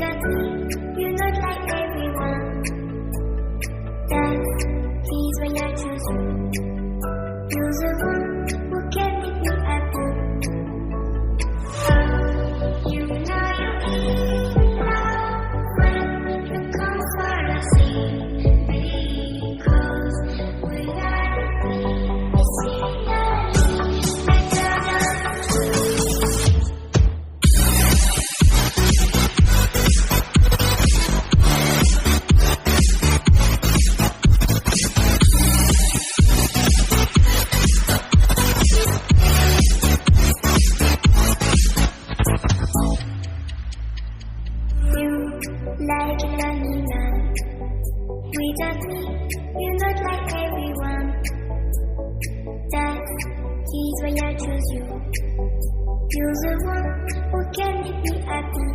Without me, you're not like everyone. That's is why I choose you. You're the one who can make me happy. You know you need love when you come for a scene. Because without me, it's like a lonely man. Without me, you're not like everyone. That is why I choose you. You're the one who can make me happy.